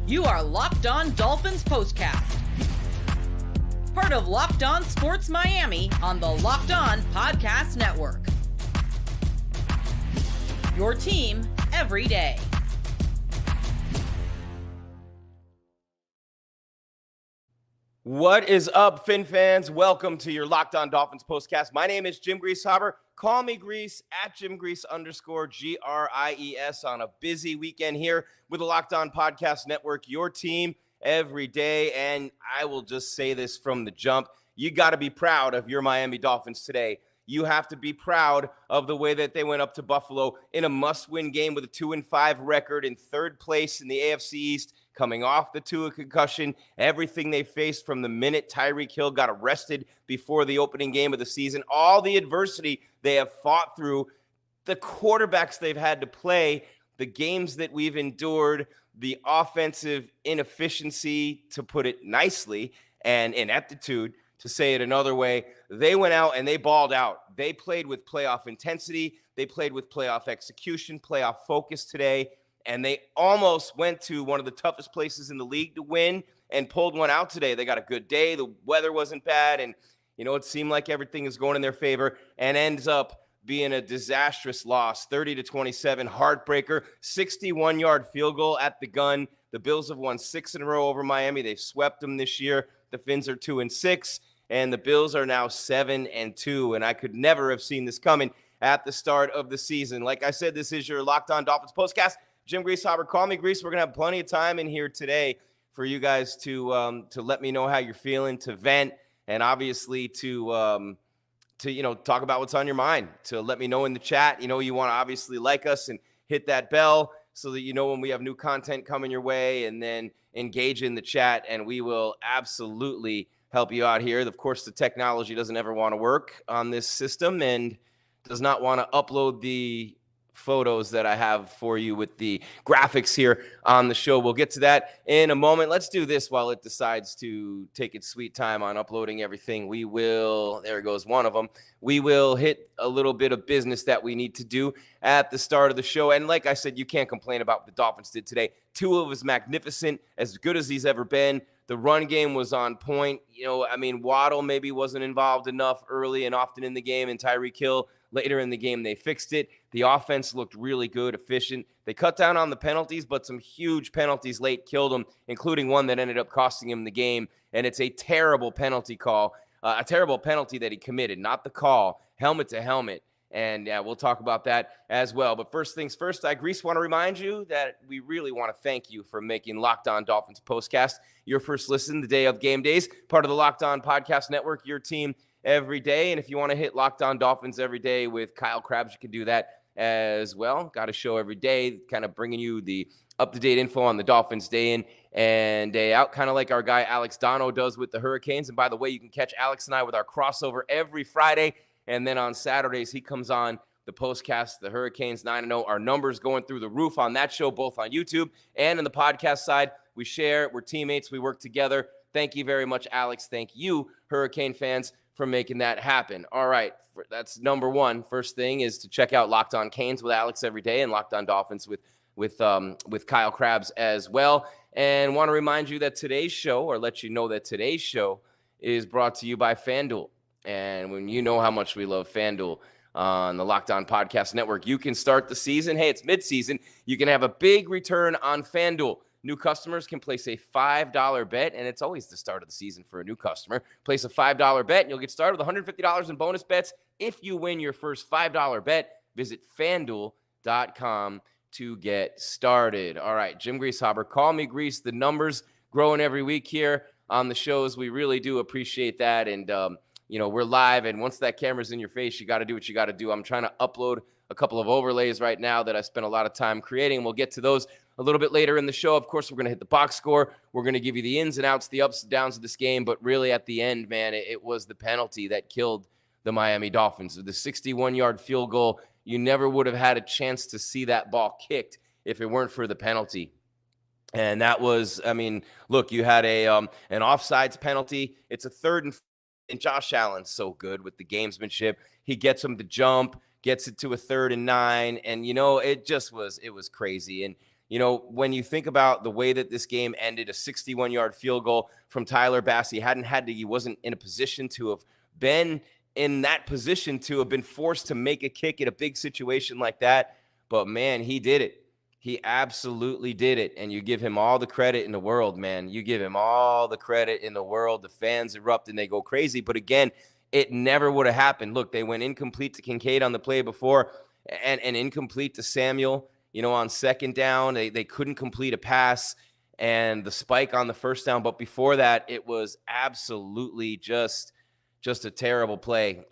You are Locked On Dolphins POSTCAST. Part of Locked On Sports Miami on the Locked On Podcast Network. Your team every day. What is up, Fin fans? Welcome to your Locked On Dolphins postcast. My name is Jim Greasehaber. Call me Grease at JimGrease_GRIES on a busy weekend here with the Locked On Podcast Network, your team every day. And I will just say this from the jump. You got to be proud of your Miami Dolphins today. You have to be proud of the way that they went up to Buffalo in a must-win game with a 2-5 record in third place in the AFC East, coming off the Tua concussion, everything they faced from the minute Tyreek Hill got arrested before the opening game of the season, all the adversity they have fought through, the quarterbacks they've had to play, the games that we've endured, the offensive inefficiency, to put it nicely, and ineptitude, to say it another way. They went out and they balled out. They played with playoff intensity. They played with playoff execution, playoff focus today. And they almost went to one of the toughest places in the league to win and pulled one out today. They got a good day. The weather wasn't bad. And, it seemed like everything is going in their favor, and ends up being a disastrous loss, 30-27, heartbreaker, 61-yard field goal at the gun. The Bills have won 6 in a row over Miami. They've swept them this year. The Phins are 2-6, and the Bills are now 7-2. And I could never have seen this coming at the start of the season. Like I said, this is your Locked On Dolphins postcast. Jim Greasehaber, call me Grease. We're going to have plenty of time in here today for you guys to let me know how you're feeling, to vent, and obviously to talk about what's on your mind, to let me know in the chat. You want to obviously like us and hit that bell so that you know when we have new content coming your way, and then engage in the chat, and we will absolutely help you out here. Of course, the technology doesn't ever want to work on this system and does not want to upload the photos that I have for you with the graphics here on the show. We'll get to that in a moment. Let's do this while it decides to take its sweet time on uploading everything. There goes one of them. We will hit a little bit of business that we need to do at the start of the show. And like I said, you can't complain about what the Dolphins did today. Tua was magnificent, as good as he's ever been. The run game was on point. Waddle maybe wasn't involved enough early and often in the game, and Tyreek Hill later in the game, they fixed it. The offense looked really good, efficient. They cut down on the penalties, but some huge penalties late killed them, including one that ended up costing him the game. And it's a terrible penalty call, a terrible penalty that he committed, not the call, helmet to helmet. And we'll talk about that as well. But first things first, Grease, want to remind you that we really want to thank you for making Locked On Dolphins postcast your first listen the day of game days, part of the Locked On Podcast Network, your team every day. And if you want to hit Locked On Dolphins every day with Kyle Krabs, you can do that as well. Got a show every day, kind of bringing you the up-to-date info on the Dolphins day in and day out, kind of like our guy Alex Dono does with the Hurricanes. And by the way, you can catch Alex and I with our crossover every Friday. And then on Saturdays, he comes on the postcast, the Hurricanes 9-0. Our numbers going through the roof on that show, both on YouTube and on the podcast side. We share, we're teammates, we work together. Thank you very much, Alex. Thank you, Hurricane fans, for making that happen. All right, that's number one. First thing is to check out Locked On Canes with Alex every day, and Locked On Dolphins with Kyle Krabs as well. And want to remind you that today's show, or let you know that today's show, is brought to you by FanDuel. And when you know how much we love FanDuel on the Locked On Podcast Network, you can start the season. Hey, it's midseason. You can have a big return on FanDuel. New customers can place a $5 bet, and it's always the start of the season for a new customer. Place a $5 bet, and you'll get started with $150 in bonus bets if you win your first $5 bet. Visit FanDuel.com to get started. All right, Jim Greasehaber, call me Grease. The numbers growing every week here on the shows. We really do appreciate that, and we're live, and once that camera's in your face, you got to do what you got to do. I'm trying to upload a couple of overlays right now that I spent a lot of time creating. We'll get to those a little bit later in the show. Of course, we're going to hit the box score. We're going to give you the ins and outs, the ups and downs of this game. But really, at the end, man, it was the penalty that killed the Miami Dolphins. The 61-yard field goal, you never would have had a chance to see that ball kicked if it weren't for the penalty. And that was, look, you had an offsides penalty. It's a 3rd and Josh Allen's so good with the gamesmanship. He gets him to jump, gets it to a 3rd and 9. And, it was crazy. And You know, when you think about the way that this game ended, a 61-yard field goal from Tyler Bass, he wasn't in a position to have been in that position to have been forced to make a kick in a big situation like that. But, man, he did it. He absolutely did it, and you give him all the credit in the world, man. You give him all the credit in the world. The fans erupt and they go crazy. But, again, it never would have happened. Look, they went incomplete to Kincaid on the play before and incomplete to Samuel. You know, on second down, they couldn't complete a pass, and the spike on the first down. But before that, it was absolutely just a terrible play.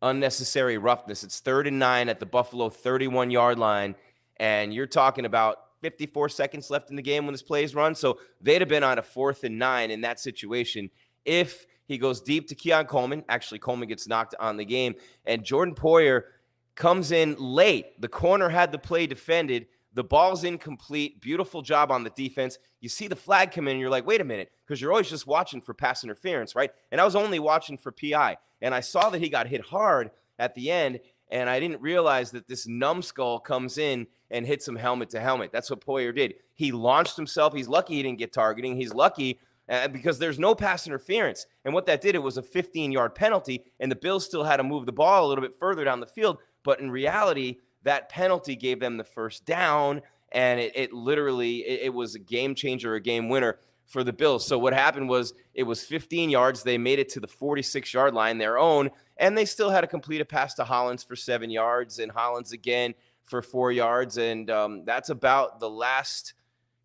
Unnecessary roughness. It's 3rd and 9 at the Buffalo 31-yard line, and you're talking about 54 seconds left in the game when this play is run. So they'd have been on a 4th and 9 in that situation if he goes deep to Keon Coleman. Actually, Coleman gets knocked on the game, and Jordan Poyer comes in late. The corner had the play defended. The ball's incomplete. Beautiful job on the defense. You see the flag come in, and you're like, wait a minute, because you're always just watching for pass interference, right? And I was only watching for PI. And I saw that he got hit hard at the end, and I didn't realize that this numbskull comes in and hits him helmet to helmet. That's what Poyer did. He launched himself. He's lucky he didn't get targeting. He's lucky because there's no pass interference. And what that did, it was a 15-yard penalty, and the Bills still had to move the ball a little bit further down the field. But in reality, that penalty gave them the first down, and it literally was a game changer, a game winner for the Bills. So what happened was it was 15 yards. They made it to the 46-yard line, their own, and they still had to complete a pass to Hollins for 7 yards, and Hollins again for 4 yards, and that's about the last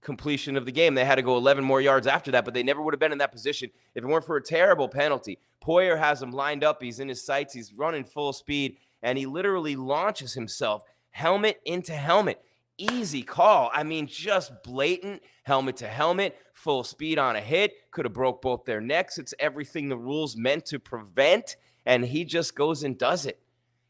completion of the game. They had to go 11 more yards after that, but they never would have been in that position if it weren't for a terrible penalty. Poyer has him lined up. He's in his sights. He's running full speed, and he literally launches himself helmet into helmet. Easy call. I mean, just blatant helmet to helmet, full speed on a hit. Could have broke both their necks. It's everything the rules meant to prevent, and he just goes and does it.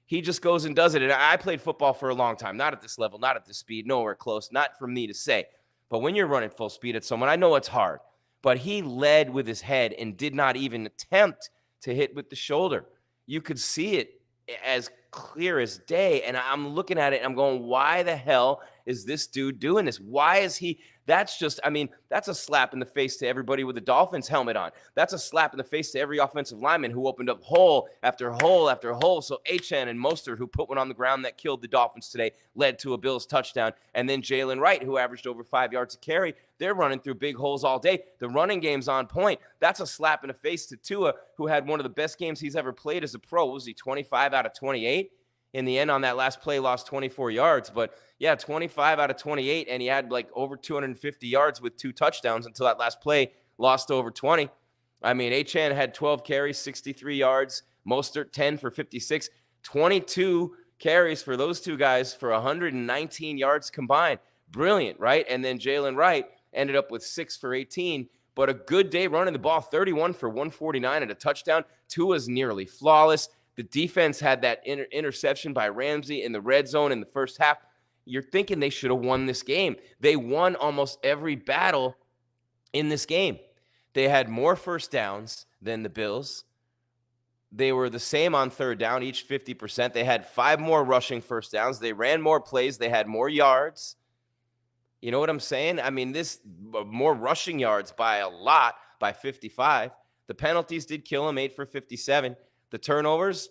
He just goes and does it. And I played football for a long time, not at this level, not at this speed, nowhere close, not for me to say. But when you're running full speed at someone, I know it's hard. But he led with his head and did not even attempt to hit with the shoulder. You could see it as clear as day, and I'm looking at it and I'm going, why the hell is this dude doing this? Why is he? That's just, I mean, that's a slap in the face to everybody with the Dolphins helmet on. That's a slap in the face to every offensive lineman who opened up hole after hole after hole. So Achane and Mostert, who put one on the ground that killed the Dolphins today, led to a Bills touchdown. And then Jalen Wright, who averaged over 5 yards a carry, they're running through big holes all day. The running game's on point. That's a slap in the face to Tua, who had one of the best games he's ever played as a pro. What was he, 25 out of 28? In the end, on that last play, lost 24 yards. But, yeah, 25 out of 28, and he had, like, over 250 yards with 2 touchdowns until that last play, lost over 20. I mean, Achane had 12 carries, 63 yards. Mostert, 10 for 56. 22 carries for those two guys for 119 yards combined. Brilliant, right? And then Jalen Wright ended up with 6 for 18. But a good day running the ball, 31 for 149 and a touchdown. Tua's nearly flawless. The defense had that interception by Ramsey in the red zone in the first half. You're thinking they should have won this game. They won almost every battle in this game. They had more first downs than the Bills. They were the same on third down, each 50%. They had 5 more rushing first downs. They ran more plays. They had more yards. You know what I'm saying? I mean, this more rushing yards by a lot, by 55. The penalties did kill them, 8 for 57. The turnovers,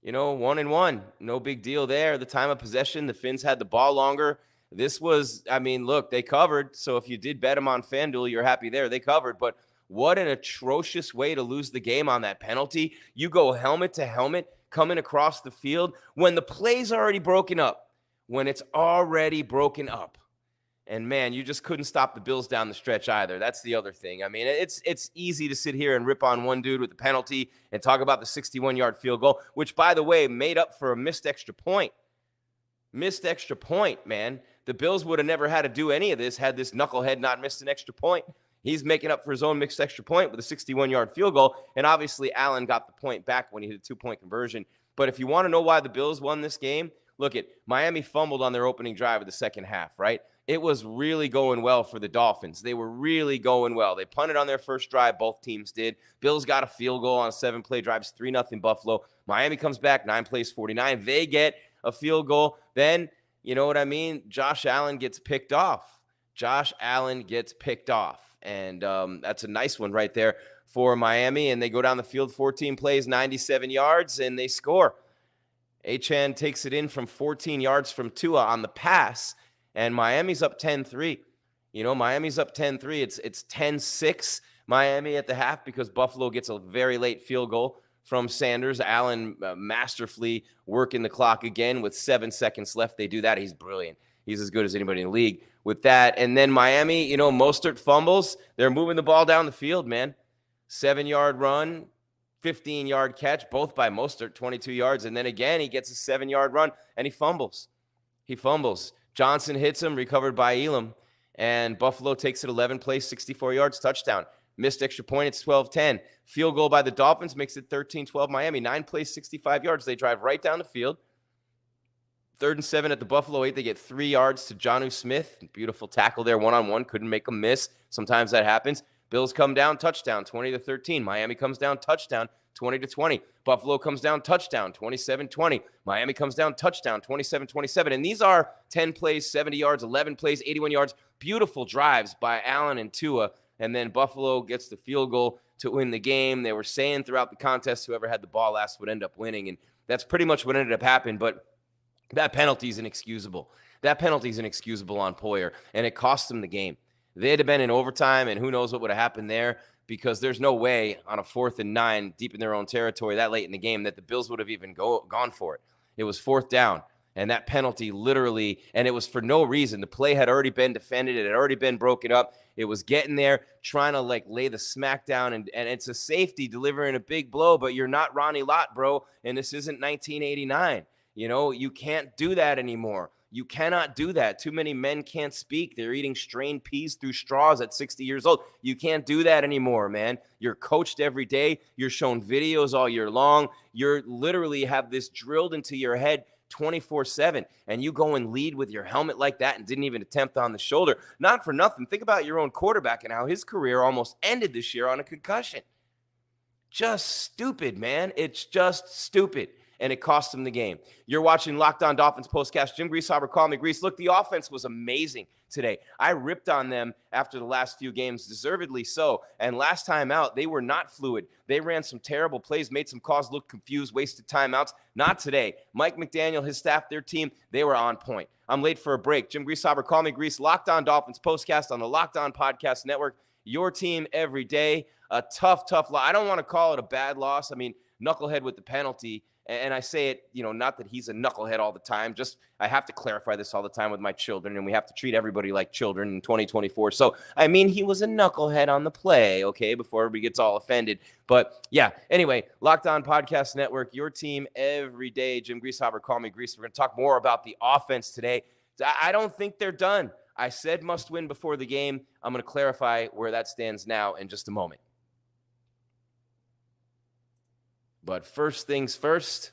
1-1. No big deal there. The time of possession, the Phins had the ball longer. This was, I mean, look, they covered. So if you did bet them on FanDuel, you're happy there. They covered. But what an atrocious way to lose the game on that penalty. You go helmet to helmet coming across the field when the play's already broken up. When it's already broken up. And, man, you just couldn't stop the Bills down the stretch either. That's the other thing. I mean, it's easy to sit here and rip on one dude with the penalty and talk about the 61-yard field goal, which, by the way, made up for a missed extra point. Missed extra point, man. The Bills would have never had to do any of this had this knucklehead not missed an extra point. He's making up for his own missed extra point with a 61-yard field goal, and obviously Allen got the point back when he hit a 2-point conversion. But if you want to know why the Bills won this game, look at Miami fumbled on their opening drive of the second half, right? It was really going well for the Dolphins. They were really going well. They punted on their first drive. Both teams did. Bills got a field goal on a 7-play drive. It's 3-0 Buffalo. Miami comes back, 9 plays, 49. They get a field goal. Then You know what I mean? Josh Allen gets picked off. And that's a nice one right there for Miami. And they go down the field, 14 plays, 97 yards, and they score. Achane takes it in from 14 yards from Tua on the pass, and Miami's up 10-3. Miami's up 10-3. It's 10-6 Miami at the half because Buffalo gets a very late field goal from Sanders. Allen masterfully working the clock again with 7 seconds left. They do that. He's brilliant. He's as good as anybody in the league with that. And then Miami, Mostert fumbles. They're moving the ball down the field, man. 7-yard run, 15-yard catch, both by Mostert, 22 yards. And then again, he gets a 7-yard run, and he fumbles. Johnson hits him, recovered by Elam. And Buffalo takes it 11 plays, 64 yards, touchdown. Missed extra point, it's 12-10. Field goal by the Dolphins makes it 13-12 Miami. 9 plays, 65 yards. They drive right down the field. 3rd and 7 at the Buffalo 8. They get 3 yards to Jonnu Smith. Beautiful tackle there, one-on-one. Couldn't make a miss. Sometimes that happens. Bills come down, touchdown, 20-13. Miami comes down, touchdown, 20-20. Buffalo comes down, touchdown, 27-20. Miami comes down, touchdown, 27-27. And these are 10 plays, 70 yards, 11 plays, 81 yards. Beautiful drives by Allen and Tua. And then Buffalo gets the field goal to win the game. They were saying throughout the contest whoever had the ball last would end up winning. And that's pretty much what ended up happening. But that penalty is inexcusable. on Poyer, and it cost them the game. They'd have been in overtime, and who knows what would have happened there, because there's no way on a 4th and 9 deep in their own territory that late in the game that the Bills would have even gone for it. It was 4th down, and that penalty literally, and it was for no reason. The play had already been defended. It had already been broken up. It was getting there, trying to lay the smack down, and it's a safety delivering a big blow, but you're not Ronnie Lott, bro, and this isn't 1989. You can't do that anymore. You cannot do that. Too many men can't speak. They're eating strained peas through straws at 60 years old. You can't do that anymore, man. You're coached every day. You're shown videos all year long. You're literally have this drilled into your head 24/7, and you go and lead with your helmet like that and didn't even attempt on the shoulder. Not for nothing. Think about your own quarterback and how his career almost ended this year on a concussion. Just stupid, man. It's just stupid. And it cost him the game. You're watching Locked On Dolphins postcast. Jim Greasehaber, call me Grease. Look, the offense was amazing today. I ripped on them after the last few games, deservedly so. And last time out, they were not fluid. They ran some terrible plays, made some calls look confused, wasted timeouts. Not today. Mike McDaniel, his staff, their team, they were on point. I'm late for a break. Jim Greasehaber, call me Grease. Locked On Dolphins postcast on the Locked On Podcast Network. Your team every day. A tough loss. I don't want to call it a bad loss. I mean, knucklehead with the penalty. And I say it, not that he's a knucklehead all the time. Just I have to clarify this all the time with my children, and we have to treat everybody like children in 2024. So, I mean, he was a knucklehead on the play, okay, before everybody gets all offended. But, yeah, anyway, Locked On Podcast Network, your team every day. Jim Greasehaber, call me Grease. We're going to talk more about the offense today. I don't think they're done. I said must win before the game. I'm going to clarify where that stands now in just a moment. But first things first,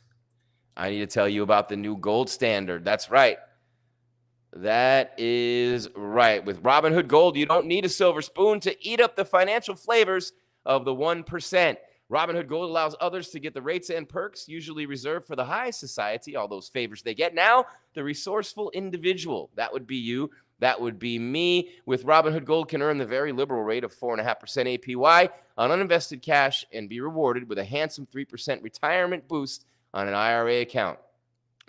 I need to tell you about the new gold standard. That's right. That is right. With Robinhood Gold, you don't need a silver spoon to eat up the financial flavors of the 1%. Robinhood Gold allows others to get the rates and perks usually reserved for the high society, all those favors they get. Now, the resourceful individual, that would be you, that would be me. With Robinhood Gold, can earn the very liberal rate of 4.5% APY on uninvested cash and be rewarded with a handsome 3% retirement boost on an IRA account.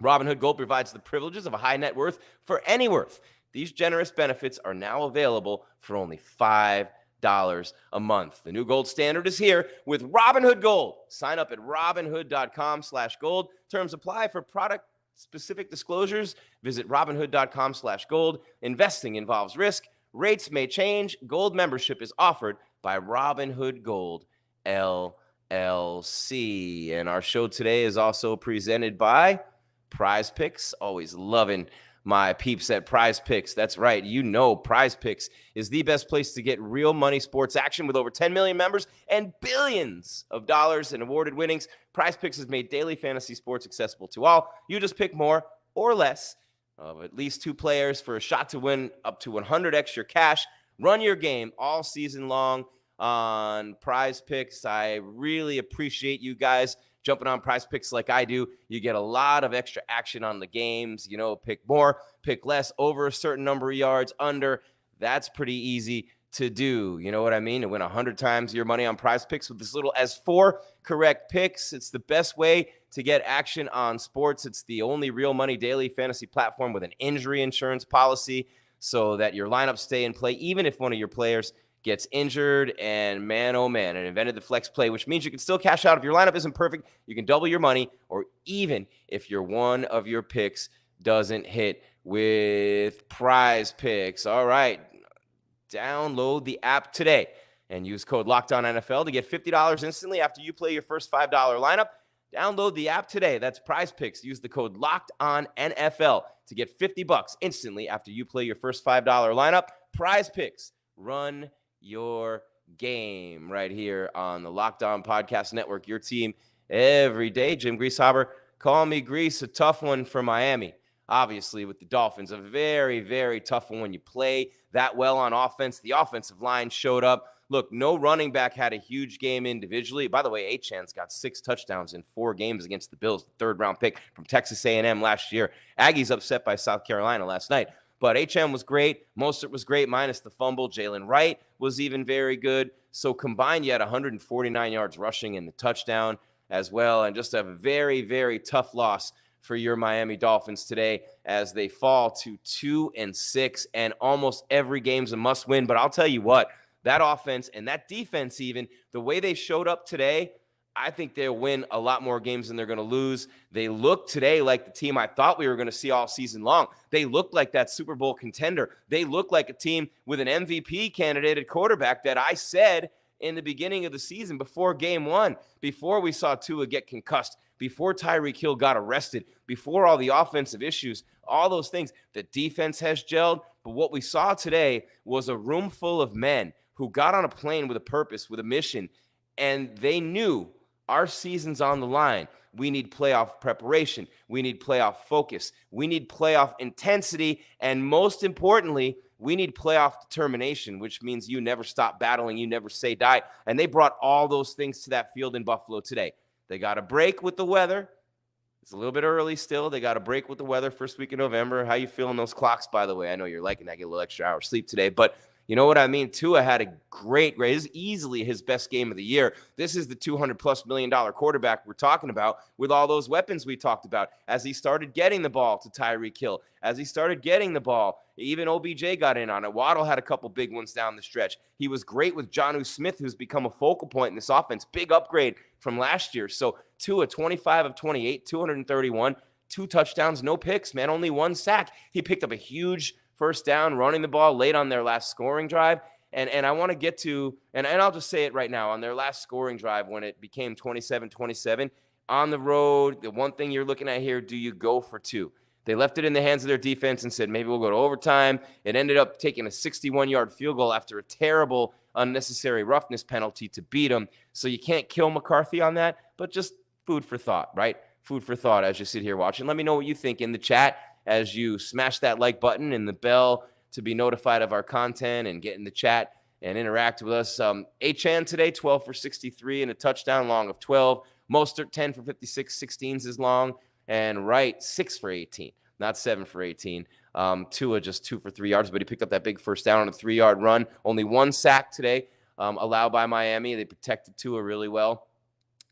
Robinhood Gold provides the privileges of a high net worth for any worth. These generous benefits are now available for only $5 a month. The new gold standard is here with Robinhood Gold. Sign up at robinhood.com/gold. Terms apply. For product specific disclosures, visit robinhood.com/gold. Investing involves risk. Rates may change. Gold membership is offered by Robinhood Gold LLC. And our show today is also presented by Prize Picks. Always loving my peeps at Prize Picks. That's right. Prize Picks is the best place to get real money sports action with over 10 million members and billions of dollars in awarded winnings. Prize Picks has made daily fantasy sports accessible to all. You just pick more or less of at least 2 players for a shot to win up to 100 extra cash. Run your game all season long on Prize Picks. I really appreciate you guys jumping on Prize Picks like I do, you get a lot of extra action on the games. Pick more, pick less, over a certain number of yards, under. That's pretty easy to do. You know what I mean? To win 100 times your money on Prize Picks with as little as 4 correct picks. It's the best way to get action on sports. It's the only real money daily fantasy platform with an injury insurance policy so that your lineups stay in play even if one of your players gets injured. And man, oh man, it invented the flex play, which means you can still cash out if your lineup isn't perfect. You can double your money, or even if one of your picks doesn't hit with Prize Picks. All right, download the app today and use code LOCKEDONNFL to get $50 instantly after you play your first $5 lineup. Download the app today. That's Prize Picks. Use the code LOCKEDONNFL to get $50 instantly after you play your first $5 lineup. Prize Picks. Run your game right here on the Locked On Podcast Network. Your team every day. Jim Greasehaber, call me Grease. A tough one for Miami. Obviously, with the Dolphins, a very, very tough one when you play that well on offense. The offensive line showed up. Look, no running back had a huge game individually. By the way, Achan's got 6 touchdowns in 4 games against the Bills, the third-round pick from Texas A&M last year. Aggies upset by South Carolina last night. But Achan was great. Mostert was great, minus the fumble. Jalen Wright was even very good. So combined, you had 149 yards rushing in the touchdown as well. And just a very, very tough loss for your Miami Dolphins today as they fall to 2-6. And almost every game's a must-win. But I'll tell you what, that offense and that defense even, the way they showed up today, I think they'll win a lot more games than they're going to lose. They look today like the team I thought we were going to see all season long. They look like that Super Bowl contender. They look like a team with an MVP candidate at quarterback that I said in the beginning of the season before game 1, before we saw Tua get concussed, before Tyreek Hill got arrested, before all the offensive issues, all those things. The defense has gelled, but what we saw today was a room full of men who got on a plane with a purpose, with a mission, and they knew our season's on the line. We need playoff preparation. We need playoff focus. We need playoff intensity. And most importantly, we need playoff determination, which means you never stop battling. You never say die. And they brought all those things to that field in Buffalo today. They got a break with the weather. It's a little bit early still. They got a break with the weather first week of November. How you feeling those clocks, by the way? I know you're liking that. Get a little extra hour sleep today. But you know what I mean? Tua had a great grade. This is easily his best game of the year. This is the $200+ million quarterback we're talking about with all those weapons we talked about. As he started getting the ball to Tyreek Hill, as he started getting the ball, even OBJ got in on it. Waddle had a couple big ones down the stretch. He was great with Jonnu Smith, who's become a focal point in this offense. Big upgrade from last year. So Tua, 25 of 28, 231, 2 touchdowns, no picks, man, only 1 sack. He picked up a huge first down, running the ball late on their last scoring drive. And I want to get to, and I'll just say it right now, on their last scoring drive when it became 27-27, on the road, the one thing you're looking at here, do you go for 2? They left it in the hands of their defense and said, maybe we'll go to overtime. It ended up taking a 61-yard field goal after a terrible unnecessary roughness penalty to beat them. So you can't kill McCarthy on that, but just food for thought, right? Food for thought as you sit here watching. Let me know what you think in the chat as you smash that like button and the bell to be notified of our content and get in the chat and interact with us. Achan today, 12 for 63 and a touchdown, long of 12. Mostert, 10 for 56, 16s is long. And Wright, 6 for 18, not 7 for 18. Tua just 2 for 3 yards, but he picked up that big first down on a 3-yard run. Only 1 sack today allowed by Miami. They protected Tua really well.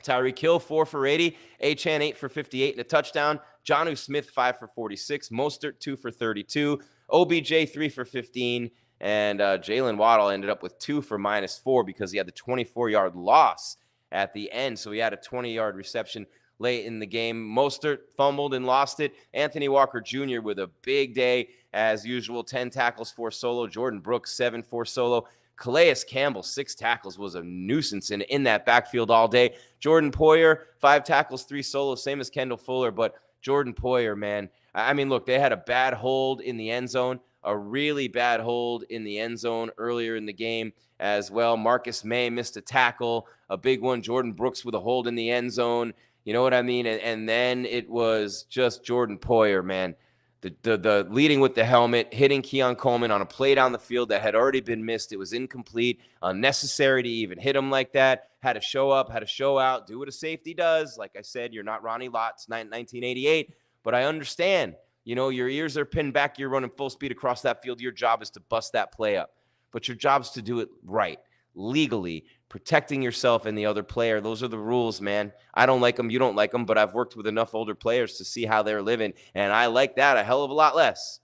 Tyreek Hill, 4 for 80. Achan, 8 for 58 and a touchdown. Jonnu Smith, 5 for 46. Mostert, 2 for 32. OBJ, 3 for 15. And Jalen Waddle ended up with 2 for -4 because he had the 24-yard loss at the end. So he had a 20-yard reception late in the game. Mostert fumbled and lost it. Anthony Walker Jr. with a big day as usual. 10 tackles, 4 solo. Jordan Brooks, 7 for solo. Calais Campbell, 6 tackles, was a nuisance in that backfield all day. Jordan Poyer, 5 tackles, 3 solos, same as Kendall Fuller. But Jordan Poyer, man, I mean, look, they had a bad hold in the end zone, a really bad hold in the end zone earlier in the game as well. Marcus May missed a tackle, a big one. Jordan Brooks with a hold in the end zone. You know what I mean? And then it was just Jordan Poyer, man. The leading with the helmet, hitting Keon Coleman on a play down the field that had already been missed. It was incomplete, unnecessary to even hit him like that. Had to show up, had to show out, do what a safety does. Like I said, you're not Ronnie Lott, it's 1988, but I understand. Your ears are pinned back. You're running full speed across that field. Your job is to bust that play up, but your job is to do it right, legally, protecting yourself and the other player. Those are the rules, man. I don't like them. You don't like them, but I've worked with enough older players to see how they're living, and I like that a hell of a lot less.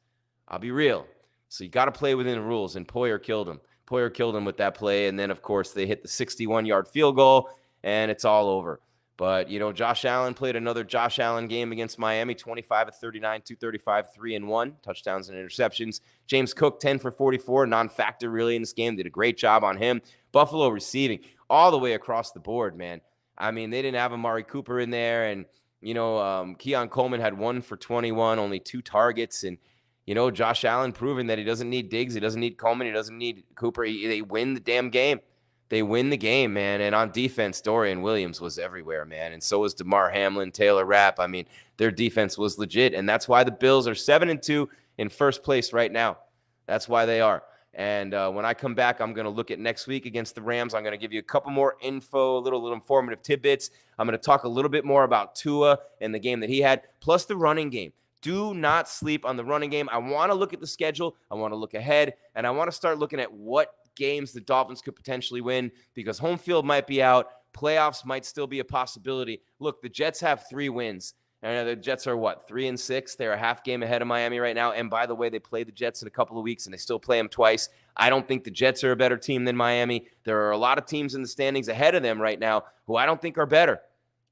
I'll be real. So you got to play within the rules, and Poyer killed him. Poyer killed him with that play, and then, of course, they hit the 61-yard field goal, and it's all over. But, Josh Allen played another Josh Allen game against Miami, 25 of 39, 235, 3-1, touchdowns and interceptions. James Cook, 10 for 44, non-factor really in this game. Did a great job on him. Buffalo receiving all the way across the board, man. I mean, they didn't have Amari Cooper in there, and, Keon Coleman had 1 for 21, only 2 targets, and, Josh Allen proving that he doesn't need Diggs, he doesn't need Coleman, he doesn't need Cooper. They win the damn game. They win the game, man. And on defense, Dorian Williams was everywhere, man. And so was DeMar Hamlin, Taylor Rapp. I mean, their defense was legit. And that's why the Bills are 7-2 in first place right now. That's why they are. And when I come back, I'm going to look at next week against the Rams. I'm going to give you a couple more info, a little informative tidbits. I'm going to talk a little bit more about Tua and the game that he had, plus the running game. Do not sleep on the running game. I want to look at the schedule. I want to look ahead. And I want to start looking at what games the Dolphins could potentially win, because home field might be out. Playoffs might still be a possibility. Look, the Jets have 3 wins. And the Jets are 3-6? They're a half game ahead of Miami right now. And by the way, they play the Jets in a couple of weeks, and they still play them twice. I don't think the Jets are a better team than Miami. There are a lot of teams in the standings ahead of them right now who I don't think are better.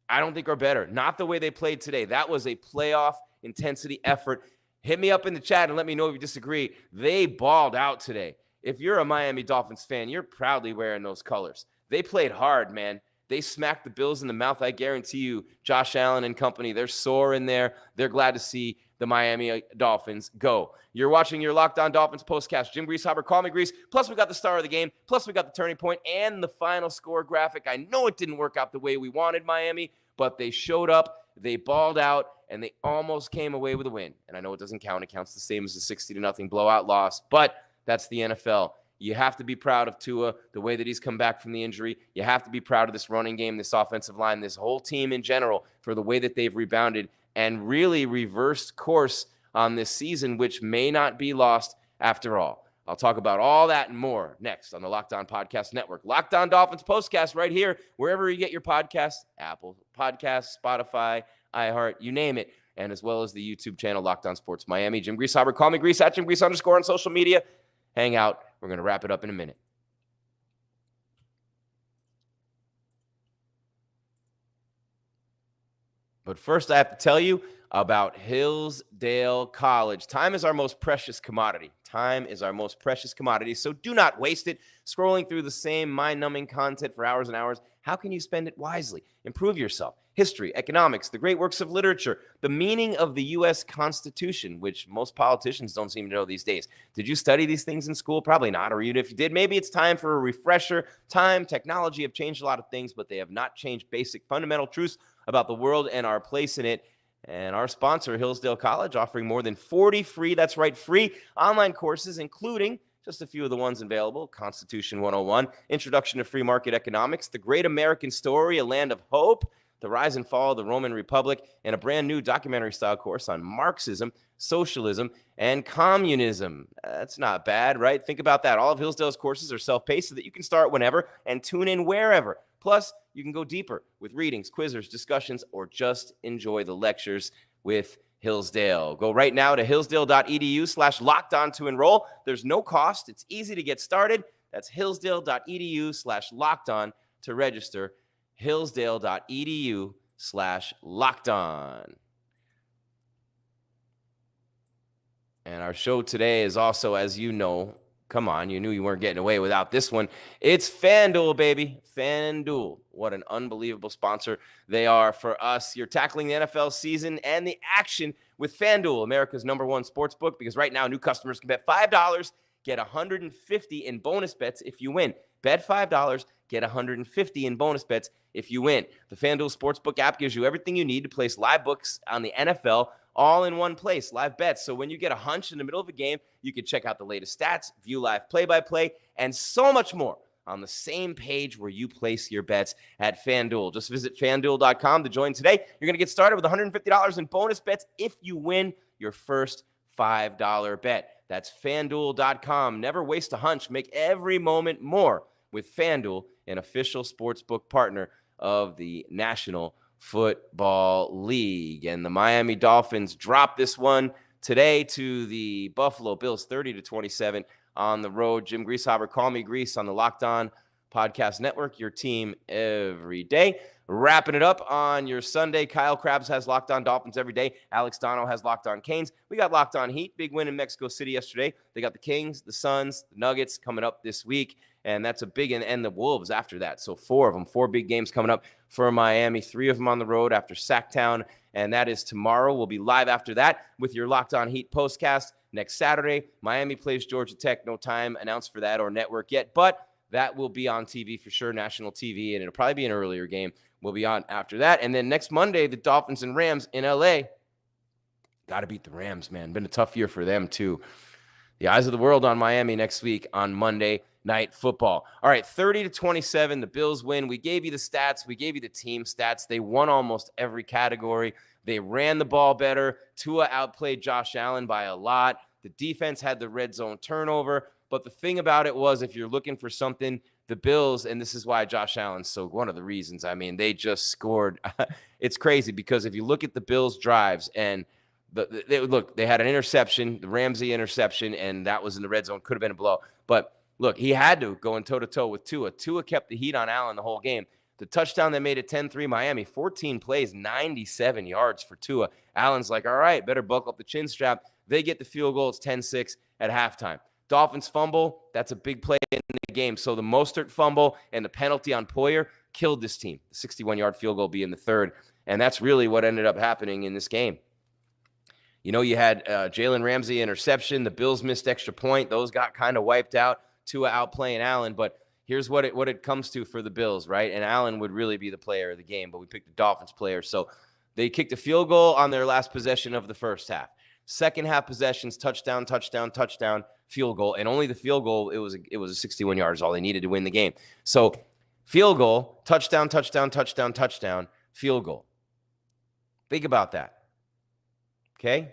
Not the way they played today. That was a playoff intensity effort. Hit me up in the chat and let me know if you disagree. They balled out today. If you're a Miami Dolphins fan, you're proudly wearing those colors. They played hard, man. They smacked the Bills in the mouth. I guarantee you, Josh Allen and company, they're sore in there. They're glad to see the Miami Dolphins go. You're watching your Locked On Dolphins postcast. Jim Greasehaber, call me Grease. Plus, we got the star of the game. Plus, we got the turning point and the final score graphic. I know it didn't work out the way we wanted, Miami, but they showed up, they balled out, and they almost came away with a win. And I know it doesn't count. It counts the same as the 60-0 blowout loss, but that's the NFL. You have to be proud of Tua, the way that he's come back from the injury. You have to be proud of this running game, this offensive line, this whole team in general for the way that they've rebounded and really reversed course on this season, which may not be lost after all. I'll talk about all that and more next on the Locked On Podcast Network. Locked On Dolphins postcast right here, wherever you get your podcasts, Apple Podcasts, Spotify, iHeart, you name it, and as well as the YouTube channel, Locked On Sports Miami. Jim Greasehaber, call me Grease, at Jim Grease _ on social media. Hang out. We're going to wrap it up in a minute. But first, I have to tell you about Hillsdale College. Time is our most precious commodity. So do not waste it scrolling through the same mind-numbing content for hours and hours. How can you spend it wisely? Improve yourself. History, economics, the great works of literature, the meaning of the U.S. Constitution, which most politicians don't seem to know these days. Did you study these things in school? Probably not. Or even if you did, maybe it's time for a refresher. Time, technology have changed a lot of things, but they have not changed basic fundamental truths about the world and our place in it. And our sponsor, Hillsdale College, offering more than 40 free, that's right, free online courses, including just a few of the ones available: Constitution 101, Introduction to Free Market Economics, The Great American Story, A Land of Hope, The Rise and Fall of the Roman Republic, and a brand new documentary-style course on Marxism, socialism, and communism. That's not bad, right? Think about that. All of Hillsdale's courses are self-paced so that you can start whenever and tune in wherever. Plus, you can go deeper with readings, quizzes, discussions, or just enjoy the lectures with Hillsdale. Go right now to hillsdale.edu/lockedon to enroll. There's no cost. It's easy to get started. That's hillsdale.edu/lockedon to register. hillsdale.edu/lockedon. And our show today is also, as you know, come on, you knew you weren't getting away without this one. It's FanDuel, baby. FanDuel. What an unbelievable sponsor they are for us. You're tackling the NFL season and the action with FanDuel, America's #1 sports book, because right now new customers can bet $5, get $150 in bonus bets if you win. Bet $5, get $150 in bonus bets if you win. The FanDuel Sportsbook app gives you everything you need to place live books on the NFL, all in one place, live bets. So when you get a hunch in the middle of a game, you can check out the latest stats, view live play-by-play, and so much more on the same page where you place your bets at FanDuel. Just visit FanDuel.com to join today. You're going to get started with $150 in bonus bets if you win your first $5 bet. That's FanDuel.com. Never waste a hunch. Make every moment more with FanDuel, an official sportsbook partner of the National Football League. And the Miami Dolphins dropped this one today to the Buffalo Bills, 30-27 on the road. Jim Greasehaber, call me Grease on the Locked On Podcast Network, your team every day. Wrapping it up on your Sunday, Kyle Krabs has Locked On Dolphins every day. Alex Dono has Locked On Canes. We got Locked On Heat. Big win in Mexico City yesterday. They got the Kings, the Suns, the Nuggets coming up this week. And that's a big, and the Wolves after that. So 4 of them, 4 big games coming up for Miami, 3 of them on the road after Sacktown. And that is tomorrow. We'll be live after that with your Locked On Heat postcast next Saturday. Miami plays Georgia Tech. No time announced for that or network yet, but that will be on TV for sure, national TV, and it'll probably be an earlier game. We'll be on after that. And then next Monday, the Dolphins and Rams in L.A. Got to beat the Rams, man. Been a tough year for them, too. The eyes of the world on Miami next week on Monday Night Football. All right, 30-27, the Bills win. We gave you the stats. We gave you the team stats. They won almost every category. They ran the ball better. Tua outplayed Josh Allen by a lot. The defense had the red zone turnover. But the thing about it was, if you're looking for something, the Bills, and this is why Josh Allen's so one of the reasons, I mean, they just scored. It's crazy because if you look at the Bills' drives and they had an interception, the Ramsey interception, and that was in the red zone. Could have been a blow. But look, he had to go in toe-to-toe with Tua. Tua kept the heat on Allen the whole game. The touchdown that made it 10-3 Miami, 14 plays, 97 yards for Tua. Allen's like, all right, better buckle up the chin strap. They get the field goal. It's 10-6 at halftime. Dolphins fumble, that's a big play in the game. So the Mostert fumble and the penalty on Poyer killed this team. The 61-yard field goal being the third. And that's really what ended up happening in this game. You know, you had Jalen Ramsey interception. The Bills missed extra point. Those got kind of wiped out. Tua outplaying Allen. But here's what it comes to for the Bills, right? And Allen would really be the player of the game, but we picked the Dolphins player. So they kicked a field goal on their last possession of the first half. Second half possessions, touchdown, field goal. And only the field goal, it was a 61 yards, all they needed to win the game. So field goal, touchdown, field goal. Think about that. Okay?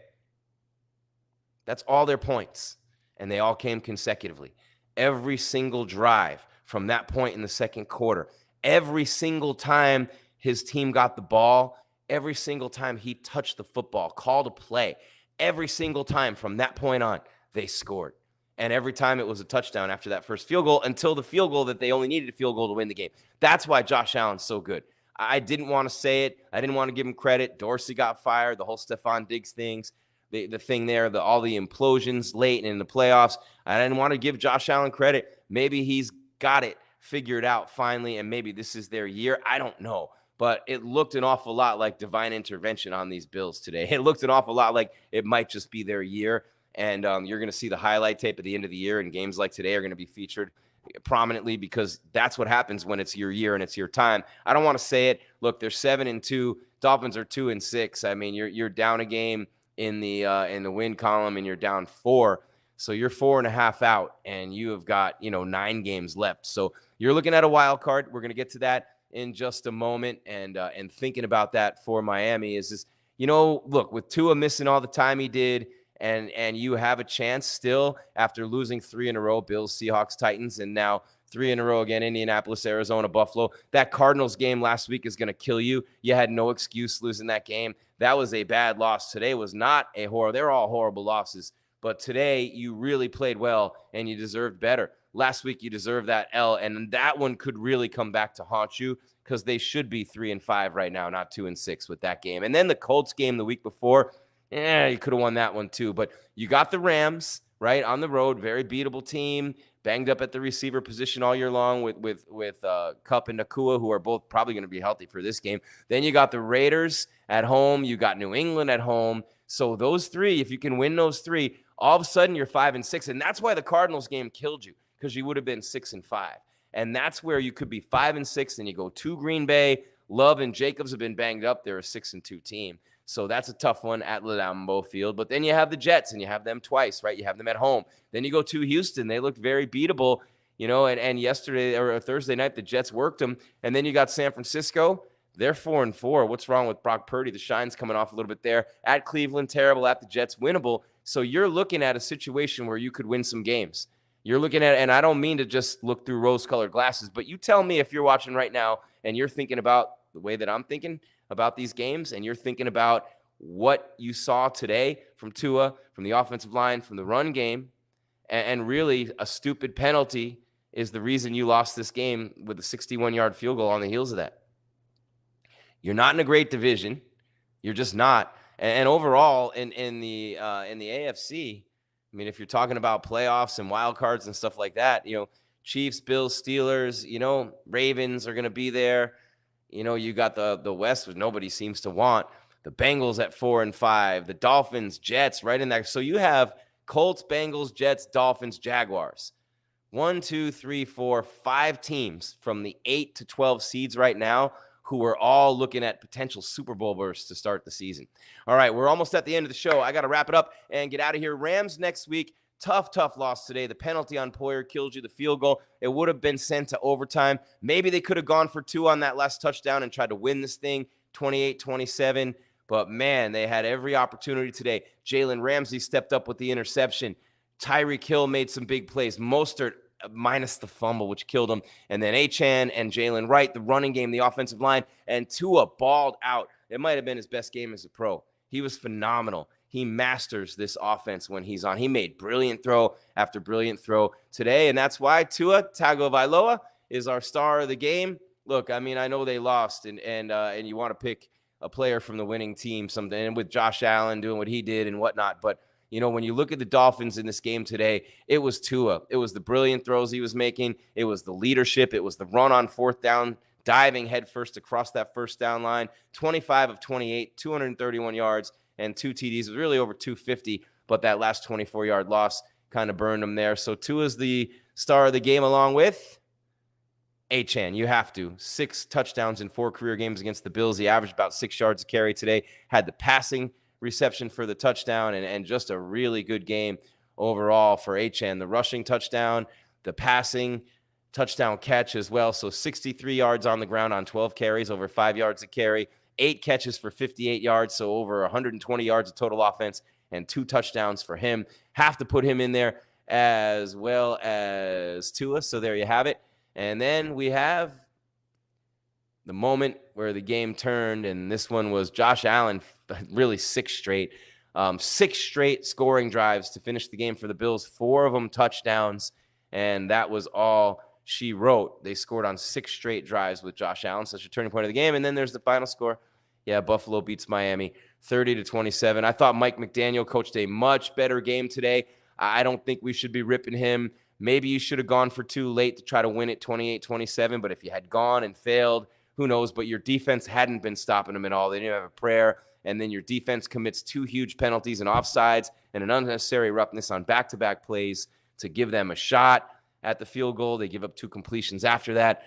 That's all their points. And they all came consecutively. Every single drive from that point in the second quarter, every single time his team got the ball, every single time he touched the football, called a play, every single time from that point on, they scored. And every time it was a touchdown after that first field goal until the field goal that they only needed a field goal to win the game. That's why Josh Allen's so good. I didn't want to say it. I didn't want to give him credit. Dorsey got fired, the whole Stephon Diggs things, the thing there, all the implosions late in the playoffs. I didn't want to give Josh Allen credit. Maybe he's got it figured out finally, and maybe this is their year. I don't know. But it looked an awful lot like divine intervention on these Bills today. It looked an awful lot like it might just be their year. And you're going to see the highlight tape at the end of the year, and games like today are going to be featured prominently because that's what happens when it's your year and it's your time. I don't want to say it. Look, they're 7-2. Dolphins are 2-6. I mean, you're down a game in the win column, and you're down 4. So you're 4.5 out, and you have got 9 games left. So you're looking at a wild card. We're going to get to that in just a moment, and thinking about that for Miami is this. Look, with Tua missing all the time he did. And you have a chance still after losing 3 in a row, Bills, Seahawks, Titans, and now 3 in a row again, Indianapolis, Arizona, Buffalo. That Cardinals game last week is going to kill you. You had no excuse losing that game. That was a bad loss. Today was not a horror. They're all horrible losses. But today you really played well, and you deserved better. Last week you deserved that L, and that one could really come back to haunt you because they should be 3-5 right now, not 2-6 with that game. And then the Colts game the week before, you could have won that one too. But you got the Rams, right, on the road, very beatable team, banged up at the receiver position all year long with Kupp and Nakua, who are both probably going to be healthy for this game. Then you got the Raiders at home. You got New England at home. So those 3, if you can win those 3, all of a sudden you're 5-6. And that's why the Cardinals game killed you, because you would have been 6-5. And that's where you could be 5-6 and you go to Green Bay. Love and Jacobs have been banged up. They're a 6-2 team. So that's a tough one at Lambeau Field. But then you have the Jets, and you have them twice, right? You have them at home. Then you go to Houston. They looked very beatable, and yesterday or Thursday night, the Jets worked them. And then you got San Francisco. They're 4-4. What's wrong with Brock Purdy? The shine's coming off a little bit there. At Cleveland, terrible. At the Jets, winnable. So you're looking at a situation where you could win some games. You're looking at, and I don't mean to just look through rose-colored glasses, but you tell me if you're watching right now and you're thinking about the way that I'm thinking about these games, and you're thinking about what you saw today from Tua, from the offensive line, from the run game, and really a stupid penalty is the reason you lost this game with a 61-yard field goal on the heels of that. You're not in a great division. You're just not. And overall, in the AFC, I mean, if you're talking about playoffs and wild cards and stuff like that, Chiefs, Bills, Steelers, Ravens are going to be there. You got the West, which nobody seems to want. The Bengals at 4-5, the Dolphins, Jets right in there. So you have Colts, Bengals, Jets, Dolphins, Jaguars. 1, 2, 3, 4, 5 teams from the 8 to 12 seeds right now who are all looking at potential Super Bowl berths to start the season. All right, we're almost at the end of the show. I got to wrap it up and get out of here. Rams next week. Tough loss today. The penalty on Poyer killed you. The field goal, it would have been sent to overtime. Maybe they could have gone for 2 on that last touchdown and tried to win this thing 28-27. But, man, they had every opportunity today. Jalen Ramsey stepped up with the interception. Tyreek Hill made some big plays. Mostert minus the fumble, which killed him. And then Achane and Jalen Wright, the running game, the offensive line, and Tua balled out. It might have been his best game as a pro. He was phenomenal. He masters this offense when he's on. He made brilliant throw after brilliant throw today, and that's why Tua Tagovailoa is our star of the game. Look, I mean, I know they lost, and you want to pick a player from the winning team, something, and with Josh Allen doing what he did and whatnot, but when you look at the Dolphins in this game today, it was Tua. It was the brilliant throws he was making. It was the leadership. It was the run on 4th down, diving headfirst across that first down line. 25 of 28, 231 yards, and 2 TDs. It was really over 250, but that last 24-yard loss kind of burned him there. So Tua's the star of the game along with Achane. You have to. 6 touchdowns in 4 career games against the Bills. He averaged about 6 yards a carry today. Had the passing reception for the touchdown, and just a really good game overall for Achane. The rushing touchdown, the passing touchdown catch as well. So 63 yards on the ground on 12 carries, over 5 yards a carry, 8 catches for 58 yards, so over 120 yards of total offense, and 2 touchdowns for him. Have to put him in there as well as Tua, so there you have it. And then we have the moment where the game turned, and this one was Josh Allen, really 6 straight scoring drives to finish the game for the Bills, 4 of them touchdowns, and that was all she wrote. They scored on 6 straight drives with Josh Allen, such a turning point of the game. And then there's the final score. Yeah, Buffalo beats Miami 30-27. I thought Mike McDaniel coached a much better game today. I don't think we should be ripping him. Maybe you should have gone for 2 late to try to win it 28-27, but if you had gone and failed, who knows? But your defense hadn't been stopping them at all. They didn't have a prayer. And then your defense commits 2 huge penalties and offsides and an unnecessary roughness on back-to-back plays to give them a shot at the field goal. They give up 2 completions after that.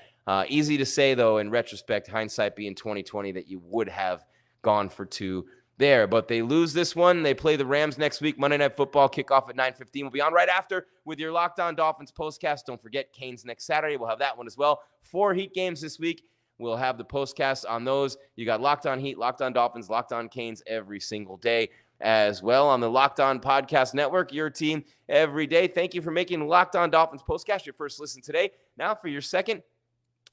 Easy to say, though, in retrospect, hindsight being 2020, that you would have gone for 2 there. But they lose this one. They play the Rams next week, Monday Night Football, kickoff at 9:15. We'll be on right after with your Locked On Dolphins postcast. Don't forget, Canes next Saturday. We'll have that one as well. 4 Heat games this week. We'll have the postcast on those. You got Locked On Heat, Locked On Dolphins, Locked On Canes every single day as well on the Locked On Podcast Network, your team every day. Thank you for making Locked On Dolphins postcast your first listen today. Now for your second,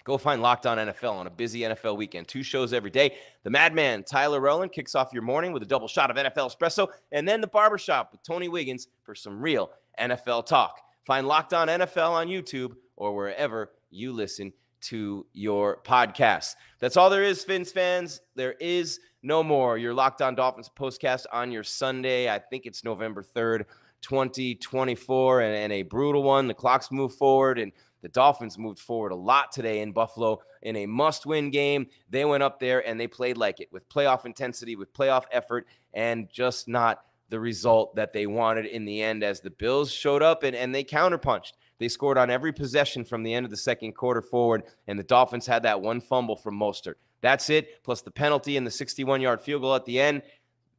go find Locked On NFL on a busy NFL weekend. 2 shows every day. The Madman, Tyler Rowland, kicks off your morning with a double shot of NFL espresso, and then the Barbershop with Tony Wiggins for some real NFL talk. Find Locked On NFL on YouTube or wherever you listen to your podcast. That's all there is, Phins fans. There is no more. Your Locked On Dolphins postcast on your Sunday. I think it's November 3rd, 2024, and a brutal one. The clocks move forward, and the Dolphins moved forward a lot today in Buffalo in a must-win game. They went up there, and they played like it with playoff intensity, with playoff effort, and just not the result that they wanted in the end as the Bills showed up and they counterpunched. They scored on every possession from the end of the second quarter forward, and the Dolphins had that 1 fumble from Mostert. That's it, plus the penalty and the 61-yard field goal at the end.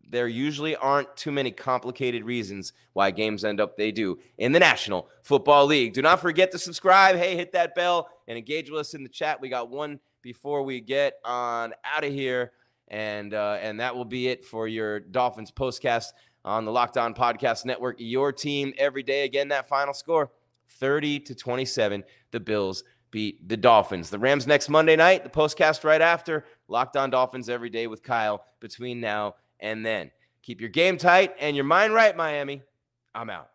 there usually aren't too many complicated reasons why games end up they do in the National Football League. Do not forget to subscribe. Hey, hit that bell and engage with us in the chat. We got one before we get on out of here, and that will be it for your Dolphins postcast on the Locked On Podcast Network. Your team every day. Again, that final score, 30-27. The Bills beat the Dolphins. The Rams next Monday night. The postcast right after. Locked On Dolphins every day with Kyle between now and then. Keep your game tight and your mind right, Miami. I'm out.